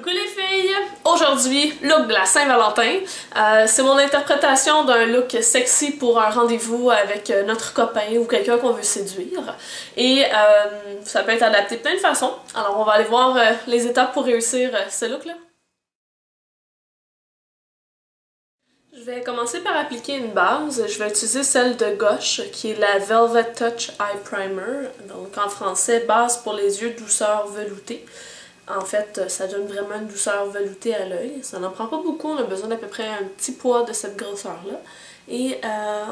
Coucou les filles! Aujourd'hui, look de la Saint-Valentin. C'est mon interprétation d'un look sexy pour un rendez-vous avec notre copain ou quelqu'un qu'on veut séduire. Et ça peut être adapté de plein de façons. Alors on va aller voir les étapes pour réussir ce look-là. Je vais commencer par appliquer une base. Je vais utiliser celle de gauche, qui est la Velvet Touch Eye Primer. Donc en français, base pour les yeux, douceur veloutée. En fait, ça donne vraiment une douceur veloutée à l'œil. Ça n'en prend pas beaucoup, on a besoin d'à peu près un petit poids de cette grosseur-là. Et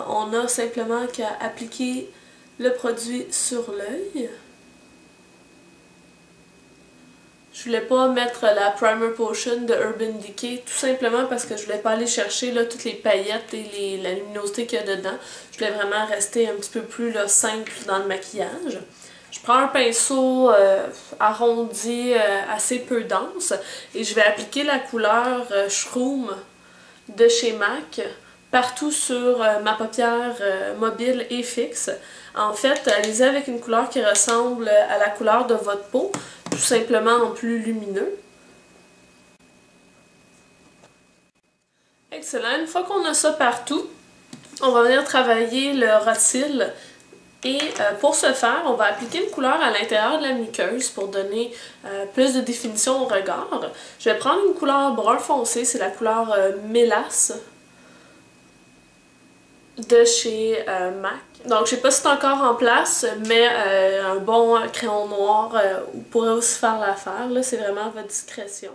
on a simplement qu'à appliquer le produit sur l'œil. Je voulais pas mettre la Primer Potion de Urban Decay, tout simplement parce que je voulais pas aller chercher là, toutes les paillettes et la luminosité qu'il y a dedans. Je voulais vraiment rester un petit peu plus là, simple dans le maquillage. Je prends un pinceau arrondi assez peu dense et je vais appliquer la couleur Shroom de chez MAC partout sur ma paupière mobile et fixe. En fait, allez-y avec une couleur qui ressemble à la couleur de votre peau, tout simplement en plus lumineux. Excellent. Une fois qu'on a ça partout, on va venir travailler le rôtil. Et pour ce faire, on va appliquer une couleur à l'intérieur de la muqueuse pour donner plus de définition au regard. Je vais prendre une couleur brun foncé, c'est la couleur Mélasse de chez MAC. Donc je sais pas si c'est encore en place, mais un bon crayon noir pourrait aussi faire l'affaire. Là, c'est vraiment à votre discrétion.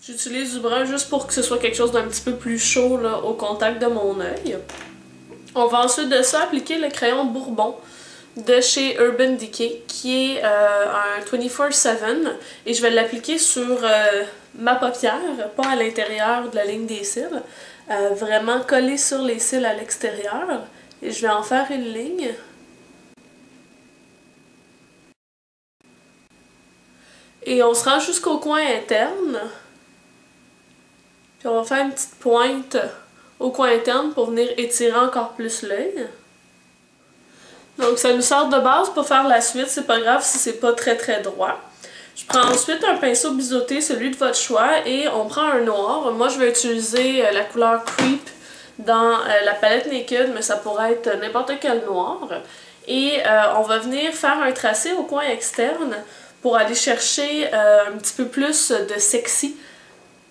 J'utilise du brun juste pour que ce soit quelque chose d'un petit peu plus chaud là, au contact de mon œil. On va ensuite de ça appliquer le crayon Bourbon de chez Urban Decay qui est un 24/7 et je vais l'appliquer sur ma paupière, pas à l'intérieur de la ligne des cils, vraiment collé sur les cils à l'extérieur et je vais en faire une ligne. Et on se rend jusqu'au coin interne. Puis on va faire une petite pointe au coin interne pour venir étirer encore plus l'œil. Donc ça nous sert de base pour faire la suite, c'est pas grave si c'est pas très droit. Je prends ensuite un pinceau biseauté, celui de votre choix, et on prend un noir. Moi je vais utiliser la couleur Creep dans la palette Naked, mais ça pourrait être n'importe quel noir. Et on va venir faire un tracé au coin externe pour aller chercher un petit peu plus de sexy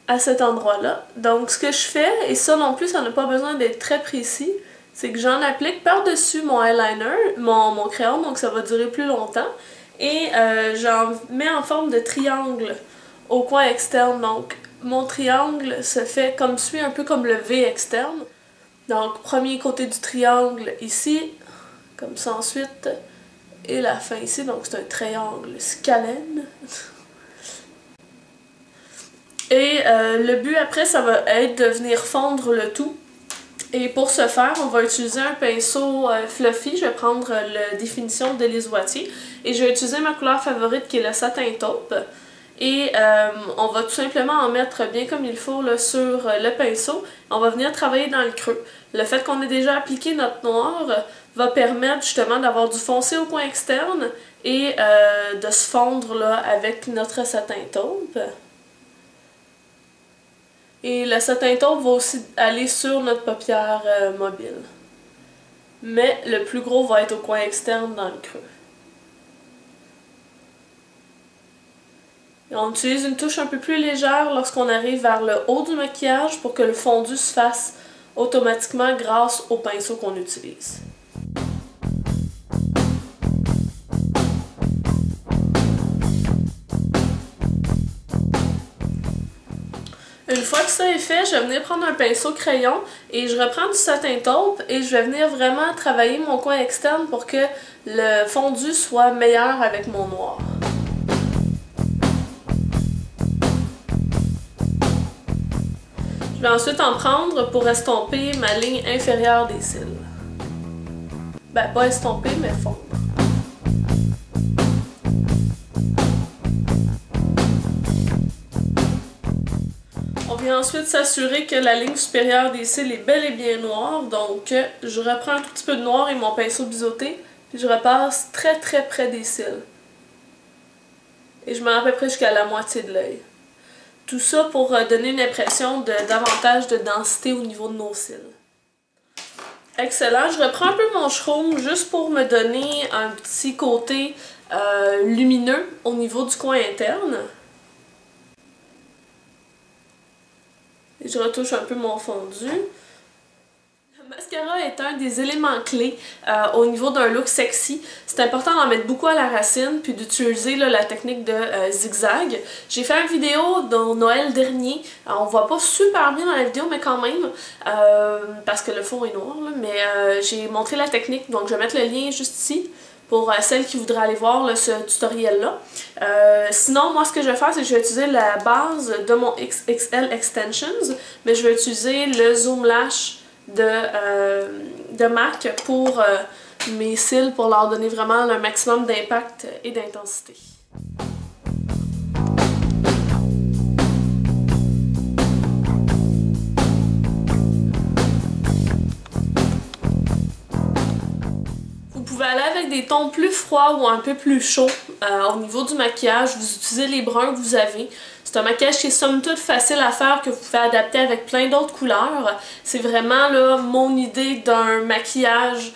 à cet endroit-là. Donc ce que je fais, et ça non plus ça n'a pas besoin d'être très précis, c'est que j'en applique par-dessus mon eyeliner, mon crayon, donc ça va durer plus longtemps. Et j'en mets en forme de triangle au coin externe. Donc mon triangle se fait comme suit, un peu comme le V externe. Donc premier côté du triangle ici, comme ça ensuite, et la fin ici, donc c'est un triangle scalène. Et le but après, ça va être de venir fondre le tout. Et pour ce faire, on va utiliser un pinceau fluffy. Je vais prendre la définition d'Élise Wattier. Et je vais utiliser ma couleur favorite qui est le satin taupe. Et on va tout simplement en mettre bien comme il faut là, sur le pinceau. On va venir travailler dans le creux. Le fait qu'on ait déjà appliqué notre noir va permettre justement d'avoir du foncé au coin externe et de se fondre là, avec notre satin taupe. Et le satin taupe va aussi aller sur notre paupière mobile. Mais le plus gros va être au coin externe dans le creux. Et on utilise une touche un peu plus légère lorsqu'on arrive vers le haut du maquillage pour que le fondu se fasse automatiquement grâce au pinceau qu'on utilise. Une fois que ça est fait, je vais venir prendre un pinceau crayon et je reprends du satin taupe et je vais venir vraiment travailler mon coin externe pour que le fondu soit meilleur avec mon noir. Je vais ensuite en prendre pour estomper ma ligne inférieure des cils. Ben, pas estomper, mais fondre. On vient ensuite s'assurer que la ligne supérieure des cils est bel et bien noire, donc je reprends un tout petit peu de noir et mon pinceau biseauté, puis je repasse très près des cils. Et je mets à peu près jusqu'à la moitié de l'œil. Tout ça pour donner une impression de davantage de densité au niveau de nos cils. Excellent, je reprends un peu mon shroom juste pour me donner un petit côté lumineux au niveau du coin interne. Et je retouche un peu mon fondu. Le mascara est un des éléments clés au niveau d'un look sexy. C'est important d'en mettre beaucoup à la racine puis d'utiliser la technique de zigzag. J'ai fait une vidéo dans Noël dernier. On voit pas super bien dans la vidéo mais quand même parce que le fond est noir. Là, mais j'ai montré la technique donc je vais mettre le lien juste ici pour celles qui voudraient aller voir ce tutoriel-là. Sinon, moi, ce que je vais faire, c'est que je vais utiliser la base de mon XXL Extensions, mais je vais utiliser le Zoom Lash de MAC pour mes cils, pour leur donner vraiment un maximum d'impact et d'intensité. Vous pouvez aller avec des tons plus froids ou un peu plus chauds au niveau du maquillage. Vous utilisez les bruns que vous avez. C'est un maquillage qui est somme toute facile à faire, que vous pouvez adapter avec plein d'autres couleurs. C'est vraiment là, mon idée d'un maquillage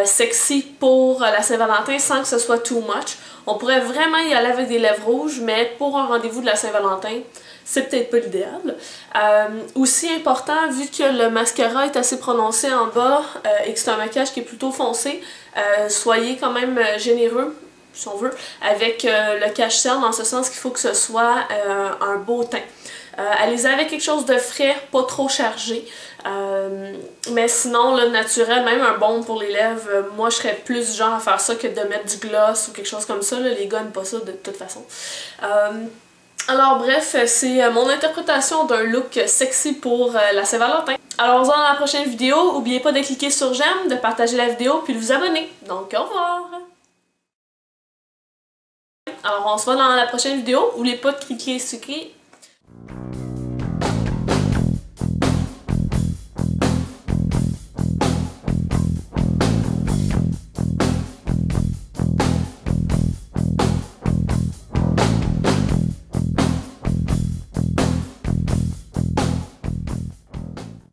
sexy pour la Saint-Valentin sans que ce soit too much. On pourrait vraiment y aller avec des lèvres rouges, mais pour un rendez-vous de la Saint-Valentin, c'est peut-être pas l'idéal. Aussi important, vu que le mascara est assez prononcé en bas et que c'est un maquillage qui est plutôt foncé, soyez quand même généreux, si on veut, avec le cache-cerne, dans ce sens qu'il faut que ce soit un beau teint. Allez-y avec quelque chose de frais, pas trop chargé. Mais sinon, le naturel, même un baume pour les lèvres, moi je serais plus genre à faire ça que de mettre du gloss ou quelque chose comme ça. Là, les gars n'aiment pas ça de toute façon. Alors bref, c'est mon interprétation d'un look sexy pour la Saint-Valentin. Alors on se voit dans la prochaine vidéo. N'oubliez pas de cliquer sur j'aime, de partager la vidéo puis de vous abonner. Donc au revoir! Alors on se voit dans la prochaine vidéo. N'oubliez pas de cliquer sur